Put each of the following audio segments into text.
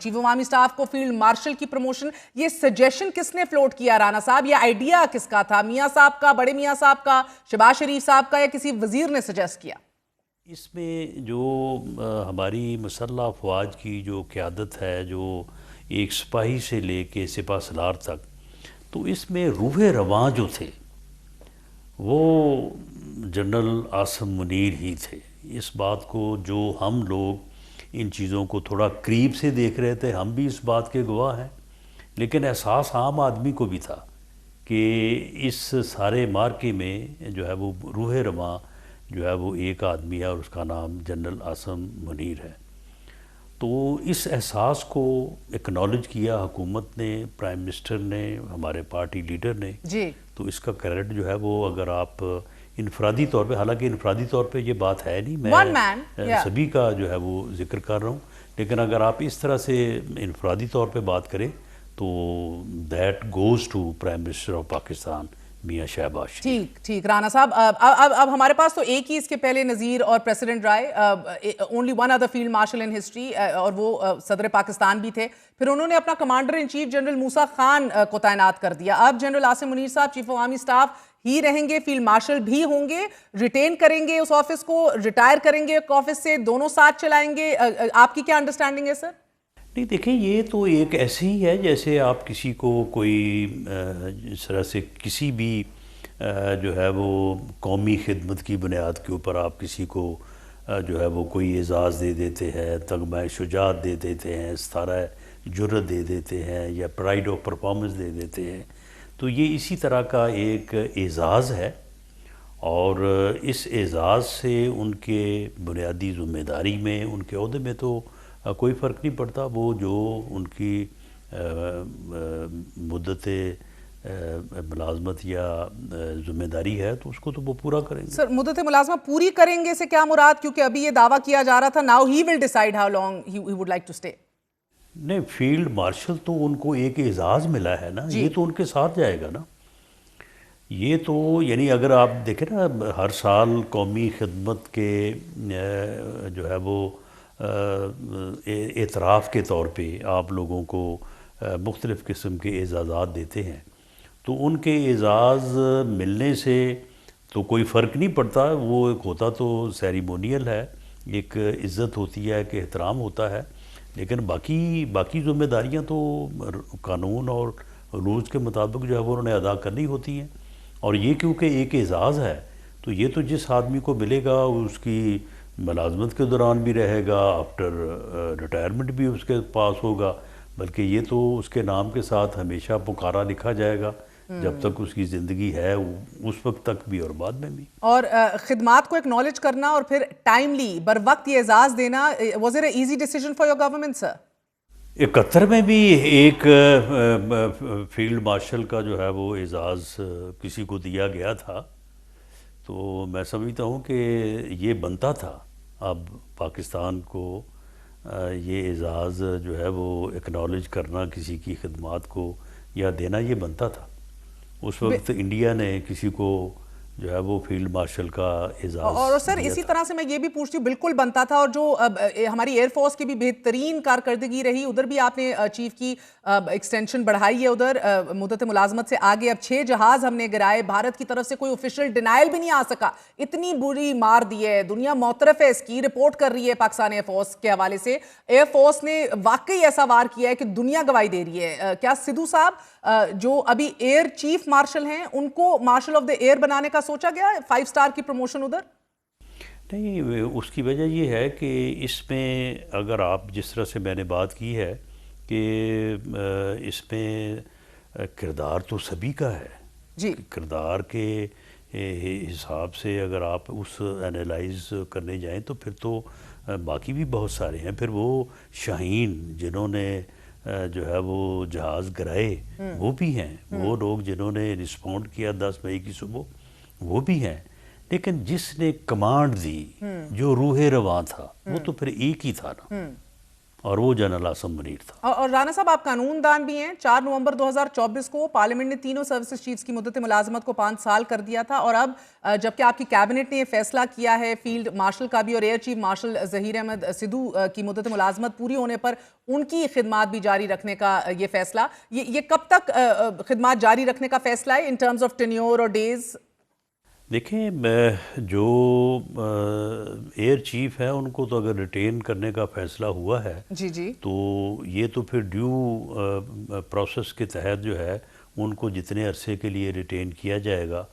Chief of army staff کو field marshal کی promotion, یہ سجیشن کس نے فلوٹ کیا رانا صاحب؟ یہ آئیڈیا کس کا تھا؟ میاں صاحب کا، بڑے میاں صاحب کا، شہباز شریف صاحب کا، یا کسی وزیر نے سجیسٹ کیا؟ اس میں جو ہماری مسلح افواج کی جو قیادت ہے، جو ایک سپاہی سے لے کے سپہ سالار تک، تو اس میں روح رواں جو تھے وہ جنرل عاصم منیر ہی تھے۔ اس بات کو جو ہم لوگ ان چیزوں کو تھوڑا قریب سے دیکھ رہے تھے، ہم بھی اس بات کے گواہ ہیں، لیکن احساس عام آدمی کو بھی تھا کہ اس سارے مارکے میں جو ہے وہ روح رواں جو ہے وہ ایک آدمی ہے اور اس کا نام جنرل عاصم منیر ہے۔ تو اس احساس کو اکنالج کیا حکومت نے، پرائم منسٹر نے، ہمارے پارٹی لیڈر نے۔ جی، تو اس کا کریڈٹ جو ہے وہ اگر آپ انفرادی طور پہ، حالانکہ انفرادی طور پہ یہ بات ہے نہیں، میں سبھی کا جو ہے وہ ذکر کر رہا ہوں، لیکن اگر آپ اس طرح سے انفرادی طور پہ بات کریں تو that goes to prime minister of Pakistan Mian Shehbaz شریف۔ ٹھیک رانا صاحب، اب ہمارے پاس تو ایک ہی اس کے پہلے نظیر اور پریسیڈنٹ رائے، only one other field marshal in history, اور وہ صدر پاکستان بھی تھے۔ پھر انہوں نے اپنا کمانڈر ان چیف جنرل موسیٰ خان کو تعینات کر دیا۔ اب جنرل عاصم منیر صاحب چیف آف آرمی سٹاف ہی رہیں گے، فیلڈ مارشل بھی ہوں گے، ریٹین کریں گے اس آفس کو، ریٹائر کریں گے ایک آفس سے، دونوں ساتھ چلائیں گے؟ آپ کی کیا انڈرسٹینڈنگ ہے سر؟ نہیں دیکھیں، یہ تو ایک ایسے ہی ہے جیسے آپ کسی کو کوئی اس طرح سے کسی بھی جو ہے وہ قومی خدمت کی بنیاد کے اوپر آپ کسی کو جو ہے وہ کوئی اعزاز دے دیتے ہیں، تمغہ شجاعت دے دیتے ہیں، ستارہ جرأت دے دیتے ہیں، یا پرائیڈ آف پرفارمنس دے دیتے ہیں۔ تو یہ اسی طرح کا ایک اعزاز ہے، اور اس اعزاز سے ان کے بنیادی ذمہ داری میں، ان کے عہدے میں تو کوئی فرق نہیں پڑتا۔ وہ جو ان کی مدت ملازمت یا ذمہ داری ہے تو اس کو تو وہ پورا کریں گے۔ سر، مدت ملازمت پوری کریں گے سے کیا مراد؟ کیونکہ ابھی یہ دعویٰ کیا جا رہا تھا now he will decide how long he would like to stay. نہیں، فیلڈ مارشل تو ان کو ایک اعزاز ملا ہے نا، یہ تو ان کے ساتھ جائے گا نا۔ یہ تو یعنی اگر آپ دیکھیں نا، ہر سال قومی خدمت کے جو ہے وہ اعتراف کے طور پہ آپ لوگوں کو مختلف قسم کے اعزازات دیتے ہیں، تو ان کے اعزاز ملنے سے تو کوئی فرق نہیں پڑتا۔ وہ ایک ہوتا تو سیریمونیل ہے، ایک عزت ہوتی ہے، کہ احترام ہوتا ہے، لیکن باقی ذمہ داریاں تو قانون اور رولز کے مطابق جو ہے وہ انہوں نے ادا کرنی ہوتی ہیں۔ اور یہ کیونکہ ایک اعزاز ہے تو یہ تو جس آدمی کو ملے گا اس کی ملازمت کے دوران بھی رہے گا، آفٹر ریٹائرمنٹ بھی اس کے پاس ہوگا، بلکہ یہ تو اس کے نام کے ساتھ ہمیشہ پکارا لکھا جائے گا جب تک اس کی زندگی ہے، اس وقت تک بھی اور بعد میں بھی۔ اور خدمات کو ایکنالج کرنا اور پھر ٹائملی بر وقت یہ اعزاز دینا، was it a easy decision for your government sir? 71 میں بھی ایک فیلڈ مارشل کا جو ہے وہ اعزاز کسی کو دیا گیا تھا، تو میں سمجھتا ہوں کہ یہ بنتا تھا اب پاکستان کو یہ اعزاز جو ہے وہ ایکنالج کرنا، کسی کی خدمات کو یا دینا، یہ بنتا تھا۔ اس وقت انڈیا نے کسی کو جو ہے وہ فیلڈ مارشل کا اعزاز اور سر اسی طرح سے میں یہ بھی پوچھتی ہوں، بالکل بنتا تھا، اور جو ہماری ایئر فورس کی بھی بہترین کارکردگی رہی، ادھر بھی آپ نے چیف کی ایکسٹینشن بڑھائی ہے، ادھر مدت ملازمت سے آگے اب 6 جہاز ہم نے گرائے، بھارت کی طرف سے کوئی آفیشیل ڈینائل بھی نہیں آ سکا، اتنی بری مار دی ہے، دنیا معترف ہے اس کی، رپورٹ کر رہی ہے پاکستان ایئر فورس کے حوالے سے۔ ایئر فورس نے واقعی ایسا وار کیا ہے کہ دنیا گواہی دے رہی ہے۔ کیا سدھو صاحب جو ابھی ایئر چیف مارشل ہیں ان کو مارشل آف دا ایئر بنانے کا سوچا گیا 5 اسٹار کی پروموشن ادھر؟ نہیں، اس کی وجہ یہ ہے کہ اس میں اگر آپ جس طرح سے میں نے بات کی ہے کہ اس میں کردار تو سبھی کا ہے جی، کردار کے حساب سے اگر آپ اس انالائز کرنے جائیں تو پھر تو باقی بھی بہت سارے ہیں۔ پھر وہ شاہین جنہوں نے جو ہے وہ جہاز گرائے وہ بھی ہیں، وہ لوگ جنہوں نے رسپونڈ کیا 10 مئی کی صبح وہ بھی ہیں، لیکن جس نے کمانڈ دی، جو روح رواں تھا، وہ تو پھر ایک ہی تھا نا۔ اور وہ جنرل عاصم منیر تھا۔ اور رانا صاحب آپ قانون دان بھی ہیں۔ 4 نومبر 2024 کو پارلیمنٹ نے تینوں سروسز چیفز کی مدت ملازمت کو 5 سال کر دیا تھا، اور اب جبکہ آپ کی کیبنٹ نے یہ فیصلہ کیا ہے فیلڈ مارشل کا بھی اور air chief marshal Zaheer Ahmed Sidhu کی مدت ملازمت پوری ہونے پر ان کی خدمات بھی جاری رکھنے کا یہ فیصلہ، یہ کب تک خدمات جاری رکھنے کا فیصلہ ہے ان ٹرمز آف ٹینیور اور ڈیز؟ دیکھیں جو ایئر چیف ہیں ان کو تو اگر ریٹین کرنے کا فیصلہ ہوا ہے جی جی تو یہ تو پھر ڈیو پروسیس کے تحت جو ہے ان کو جتنے عرصے کے لیے ریٹین کیا جائے گا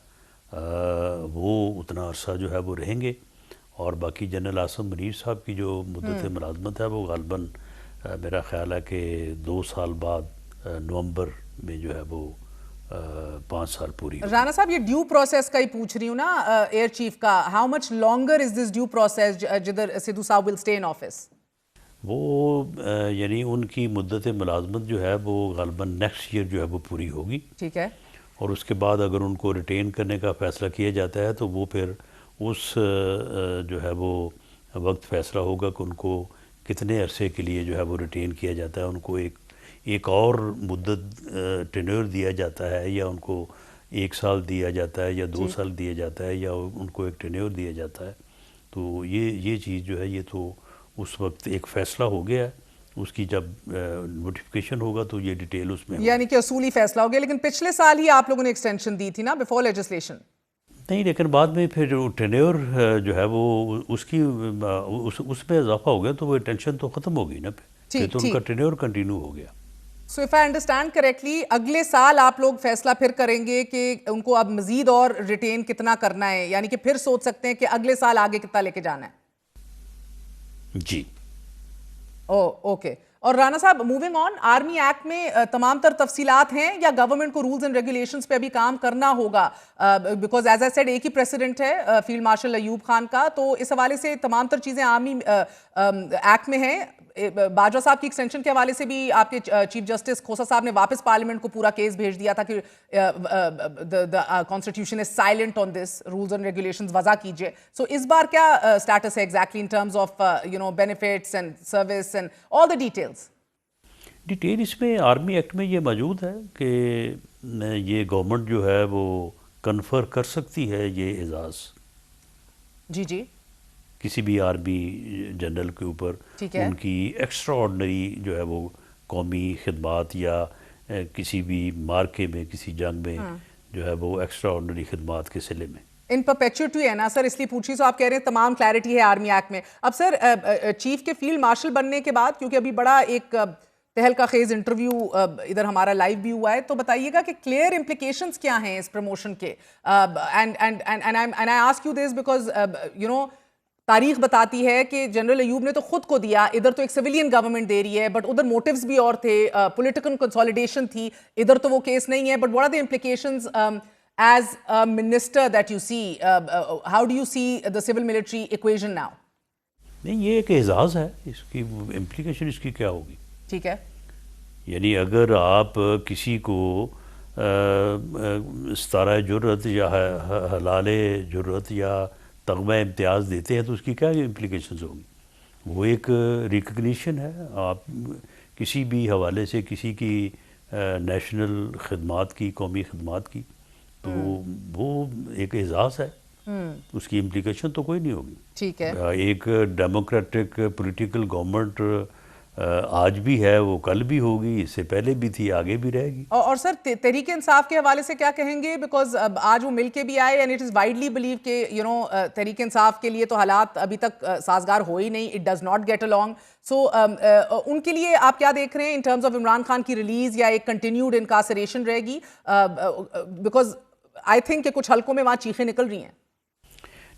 وہ اتنا عرصہ جو ہے وہ رہیں گے، اور باقی جنرل عاصم منیر صاحب کی جو مدت ملازمت ہے وہ غالباً میرا خیال ہے کہ 2 سال بعد نومبر میں جو ہے وہ 5 سال پوری ہوگی۔ رانا صاحب یہ ڈیو پروسیس کا ہی پوچھ رہی ہوں نا ایئر چیف کا، how much longer is this due process جدھر سدھو صاحب ول اسٹے ان آفس؟ وہ یعنی ان کی مدت ملازمت جو ہے وہ غالباً نیکسٹ ایئر جو ہے وہ پوری ہوگی، ٹھیک ہے، اور اس کے بعد اگر ان کو ریٹین کرنے کا فیصلہ کیا جاتا ہے تو وہ پھر اس جو ہے وہ وقت فیصلہ ہوگا کہ ان کو کتنے عرصے کے لیے جو ہے وہ ریٹین کیا جاتا ہے، ان کو ایک اور مدت ٹینیور دیا جاتا ہے، یا ان کو 1 سال دیا جاتا ہے، یا 2 سال دیا جاتا ہے، یا ان کو ایک ٹینیور دیا جاتا ہے۔ تو یہ چیز جو ہے یہ تو اس وقت ایک فیصلہ ہو گیا ہے، اس کی جب نوٹیفیکیشن ہوگا تو یہ ڈیٹیل اس میں یعنی کہ اصولی فیصلہ ہو گیا، لیکن پچھلے سال ہی آپ لوگوں نے ایکسٹینشن دی تھی نا بفور لیجسلیشن؟ نہیں، لیکن بعد میں پھر ٹینیور جو ہے وہ اس میں اضافہ ہو گیا تو وہ ٹینشن تو ختم ہو گئی نا، پھر تو ان کا ٹینیور کنٹینیو ہو گیا۔ So if I understand correctly اگلے سال آپ لوگ فیصلہ پھر کریں گے کہ ان کو اب مزید اور ریٹین کتنا کرنا ہے، یعنی کہ پھر سوچ سکتے ہیں کہ اگلے سال آگے کتنا لے کے جانا ہے؟ جی اوکے۔ اور رانا صاحب موونگ آن، آرمی ایکٹ میں تمام تر تفصیلات ہیں یا گورنمنٹ کو رولز اینڈ ریگولیشنز پہ ابھی کام کرنا ہوگا؟ بیکاز ایز آئی سیڈ ایک ہی پریسیڈنٹ ہے فیلڈ مارشل ایوب خان کا، تو اس حوالے سے تمام تر چیزیں آرمی ایکٹ میں ہیں۔ باجوہ صاحب کی ایکسٹینشن کے حوالے سے بھی آپ کے چیف جسٹس کھوسا صاحب نے واپس پارلیمنٹ کو پورا کیس بھیج دیا تھا کہ constitution is silent on this, rules and regulations وضع کیجیے۔ سو اس بار کیا اسٹیٹس ہے exactly in terms of benefits and service and all the details? Detail اس میں آرمی ایکٹ میں یہ موجود ہے کہ یہ گورنمنٹ جو ہے وہ کنفر کر سکتی ہے یہ اعزاز جی جی کسی بھی آرمی جنرل کے اوپر، ان کی ایکسٹرا آرڈنری جو ہے وہ قومی خدمات یا کسی بھی مارکے میں کسی جنگ میں جو ہے وہ ایکسٹرا آرڈنری خدمات کے صلے میں ان پرپیچوٹی ہے نا سر، اس لیے پوچھی۔ سو آپ کہہ رہے ہیں تمام کلیئرٹی ہے آرمی ایکٹ میں۔ اب سر چیف کے فیلڈ مارشل بننے کے بعد، کیونکہ ابھی بڑا ایک تہلکہ خیز انٹرویو ادھر ہمارا لائیو بھی ہوا ہے، تو بتائیے گا کہ کلیئر امپلیکیشنز کیا ہیں اس پروموشن کے؟ And I ask you this because تاریخ بتاتی ہے کہ جنرل ایوب نے تو خود کو دیا، ادھر تو ایک سویلین گورنمنٹ دے رہی ہے، بٹ ادھر موٹیوز بھی اور تھے، پولیٹیکل کنسالیڈیشن تھی، ادھر تو وہ کیس نہیں ہے۔ But what are the implications as a minister that you see, how do you see the civil military equation now? نہیں، یہ ایک اعزاز ہے، اس کی امپلیکیشن اس کی کیا ہوگی؟ ٹھیک ہے، یعنی اگر آپ کسی کو ستارہ جرأت یا حلال جرأت یا تغمہ امتیاز دیتے ہیں تو اس کی کیا امپلیکیشنز ہوں گی؟ وہ ایک ریکگنیشن ہے، آپ کسی بھی حوالے سے کسی کی نیشنل خدمات کی، قومی خدمات کی، تو وہ ایک اعزاز ہے، اس کی امپلیکیشن تو کوئی نہیں ہوگی۔ ٹھیک ہے، ایک ڈیموکریٹک پولیٹیکل گورنمنٹ آج بھی ہے، وہ کل بھی ہوگی، اس سے پہلے بھی تھی، آگے بھی رہے گی۔ اور سر تحریک انصاف کے حوالے سے کیا کہیں گے؟ بیکاز آج وہ مل کے بھی آئے، and it is widely blue کہ تحریک انصاف کے لیے تو حالات ابھی تک سازگار ہو ہی نہیں، it does not get along۔ So ان کے لیے آپ کیا دیکھ رہے ہیں ان ٹرمز آف عمران خان کی ریلیز، یا ایک کنٹینیوڈ انکارسریشن رہے گی؟ بیکاز آئی تھنک کہ کچھ حلقوں میں وہاں چیخیں نکل رہی ہیں۔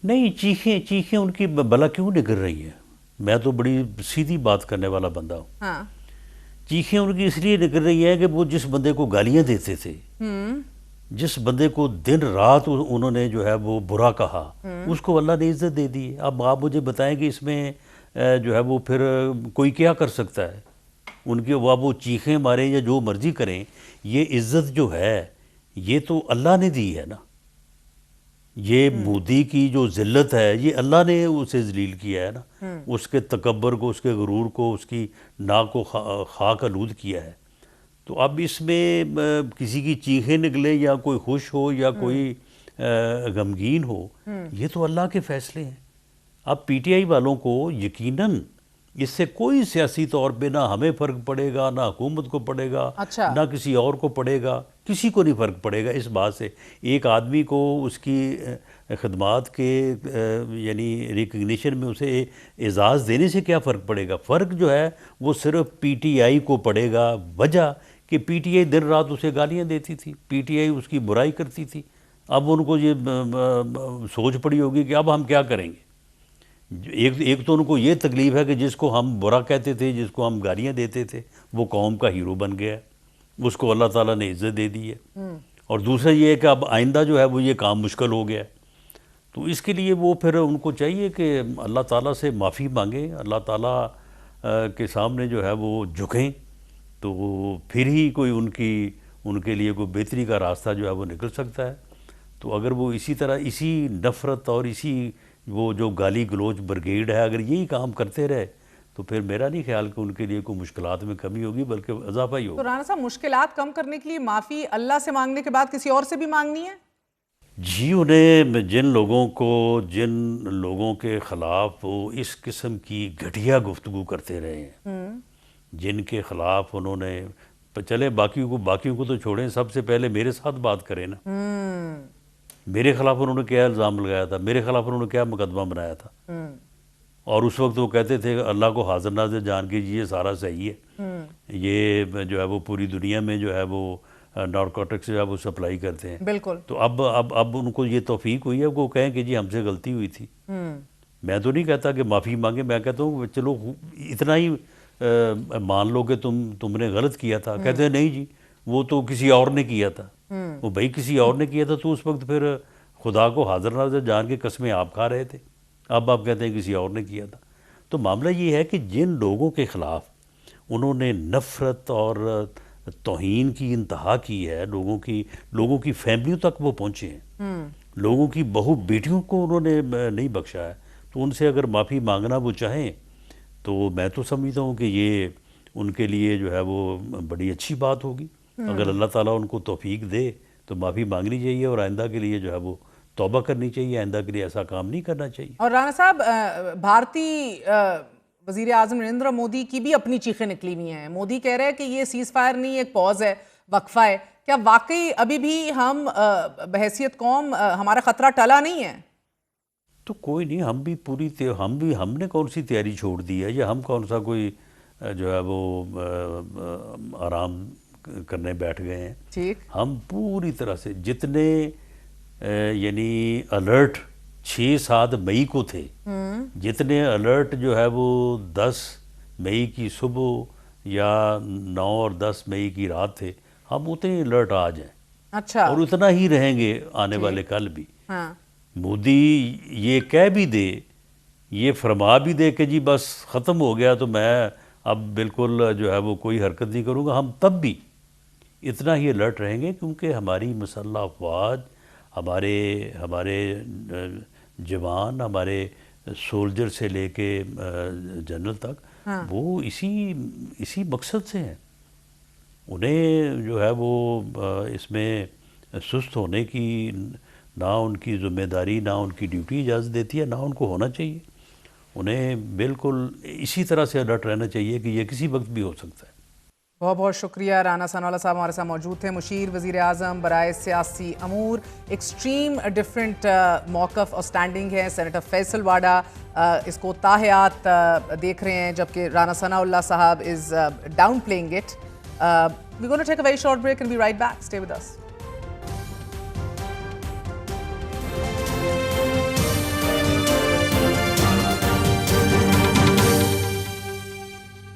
نہیں، چیخیں ان کی بلا کیوں نکل رہی ہیں؟ میں تو بڑی سیدھی بات کرنے والا بندہ ہوں۔ ہاں، چیخیں ان کی اس لیے نکل رہی ہیں کہ وہ جس بندے کو گالیاں دیتے تھے، جس بندے کو دن رات انہوں نے جو ہے وہ برا کہا، اس کو اللہ نے عزت دے دی۔ اب آپ مجھے بتائیں کہ اس میں جو ہے وہ پھر کوئی کیا کر سکتا ہے؟ ان کے وہ چیخیں ماریں یا جو مرضی کریں، یہ عزت جو ہے یہ تو اللہ نے دی ہے نا، یہ مودی کی جو ذلت ہے یہ اللہ نے اسے ذلیل کیا ہے نا، اس کے تکبر کو، اس کے غرور کو، اس کی ناک کو خاک آلود کیا ہے. تو اب اس میں کسی کی چیخیں نکلے یا کوئی خوش ہو یا کوئی غمگین ہو، یہ تو اللہ کے فیصلے ہیں. اب پی ٹی آئی والوں کو یقیناً اس سے کوئی سیاسی طور پہ نہ ہمیں فرق پڑے گا، نہ حکومت کو پڑے گا، اچھا. نہ کسی اور کو پڑے گا، کسی کو نہیں فرق پڑے گا اس بات سے. ایک آدمی کو اس کی خدمات کے یعنی ریکگنیشن میں اسے اعزاز دینے سے کیا فرق پڑے گا؟ فرق جو ہے وہ صرف پی ٹی آئی کو پڑے گا. وجہ کہ پی ٹی آئی دن رات اسے گالیاں دیتی تھی، پی ٹی آئی اس کی برائی کرتی تھی. اب ان کو یہ سوچ پڑی ہوگی کہ اب ہم کیا کریں گے. ایک تو ان کو یہ تکلیف ہے کہ جس کو ہم برا کہتے تھے، جس کو ہم گالیاں دیتے تھے، وہ قوم کا ہیرو بن گیا ہے، اس کو اللہ تعالیٰ نے عزت دے دی ہے. اور دوسرا یہ ہے کہ اب آئندہ جو ہے وہ یہ کام مشکل ہو گیا ہے. تو اس کے لیے وہ پھر ان کو چاہیے کہ اللہ تعالیٰ سے معافی مانگیں، اللہ تعالیٰ کے سامنے جو ہے وہ جھکیں، تو پھر ہی کوئی ان کے لیے کوئی بہتری کا راستہ جو ہے وہ نکل سکتا ہے. تو اگر وہ اسی طرح اسی نفرت اور اسی وہ جو گالی گلوچ بریگیڈ ہے، اگر یہی کام کرتے رہے تو پھر میرا نہیں خیال کہ ان کے لیے کوئی مشکلات میں کمی ہوگی، بلکہ اضافہ ہی ہوگا. تو رانا صاحب، مشکلات کم کرنے کے لیے معافی اللہ سے مانگنے کے بعد کسی اور سے بھی مانگنی ہے؟ جی، انہیں جن لوگوں کے خلاف وہ اس قسم کی گھٹیا گفتگو کرتے رہے ہیں، جن کے خلاف انہوں نے چلے باقیوں کو تو چھوڑیں، سب سے پہلے میرے ساتھ بات کریں نا. میرے خلاف انہوں نے کیا الزام لگایا تھا، میرے خلاف انہوں نے کیا مقدمہ بنایا تھا. اور اس وقت وہ کہتے تھے اللہ کو حاضر ناظر جان کے یہ سارا صحیح ہے، یہ جو ہے وہ پوری دنیا میں جو ہے وہ نارکوٹکس جو ہے وہ سپلائی کرتے ہیں. بالکل. تو اب ان کو یہ توفیق ہوئی ہے کہ وہ کہیں کہ جی ہم سے غلطی ہوئی تھی. میں تو نہیں کہتا کہ معافی مانگے، میں کہتا ہوں چلو اتنا ہی مان لو کہ تم نے غلط کیا تھا. کہتے ہیں نہیں جی وہ تو کسی اور نے کیا تھا. وہ بھائی کسی اور نے کیا تھا تو اس وقت پھر خدا کو حاضر ناظر جان کے قسمیں آپ کھا رہے تھے، اب آپ کہتے ہیں کسی اور نے کیا تھا. تو معاملہ یہ ہے کہ جن لوگوں کے خلاف انہوں نے نفرت اور توہین کی انتہا کی ہے، لوگوں کی فیملیوں تک وہ پہنچے ہیں، لوگوں کی بہو بیٹیوں کو انہوں نے نہیں بخشا ہے. تو ان سے اگر معافی مانگنا وہ چاہیں تو میں تو سمجھتا ہوں کہ یہ ان کے لیے جو ہے وہ بڑی اچھی بات ہوگی. اگر اللہ تعالیٰ ان کو توفیق دے تو معافی مانگنی چاہیے، اور آئندہ کے لیے جو ہے وہ توبہ کرنی چاہیے، آئندہ کے لیے ایسا کام نہیں کرنا چاہیے. اور رانا صاحب، بھارتی وزیر اعظم نریندر مودی کی بھی اپنی چیخیں نکلی ہوئی ہیں. مودی کہہ رہے ہیں کہ یہ سیز فائر نہیں، ایک پوز ہے، وقفہ ہے. کیا واقعی ابھی بھی ہم بحیثیت قوم ہمارا خطرہ ٹلا نہیں ہے؟ تو کوئی نہیں، ہم نے کون سی تیاری چھوڑ دی ہے، یا ہم کون سا کوئی جو ہے وہ آرام کرنے بیٹھ گئے ہیں. ٹھیک. ہم پوری طرح سے جتنے یعنی الرٹ 6-7 مئی کو تھے، جتنے الرٹ جو ہے وہ 10 مئی کی صبح یا 9 اور 10 مئی کی رات تھے، ہم اتنے الرٹ آج ہیں. اچھا. اور اتنا ہی رہیں گے آنے والے کل بھی. ہاں. مودی یہ کہہ بھی دے، یہ فرما بھی دے کہ جی بس ختم ہو گیا تو میں اب بالکل جو ہے وہ کوئی حرکت نہیں کروں گا، ہم تب بھی اتنا ہی الرٹ رہیں گے، کیونکہ ہماری مسلح افواج، ہمارے جوان، ہمارے سولجر سے لے کے جنرل تک وہ اسی مقصد سے ہیں. انہیں جو ہے وہ اس میں سست ہونے کی نہ ان کی ذمہ داری، نہ ان کی ڈیوٹی اجازت دیتی ہے، نہ ان کو ہونا چاہیے. انہیں بالکل اسی طرح سے الرٹ رہنا چاہیے کہ یہ کسی وقت بھی ہو سکتا ہے. بہت بہت شکریہ. رانا ثناءاللہ صاحب ہمارے ساتھ موجود تھے، مشیر وزیر اعظم برائے سیاسی امور. ایکسٹریم ڈفرینٹ موقف اور سٹینڈنگ ہے. سینیٹر فیصل واڈا اس کو تاحیات دیکھ رہے ہیں، جبکہ رانا ثناءاللہ صاحب is down playing it. We're going to take a very short break and be right back. Stay with us.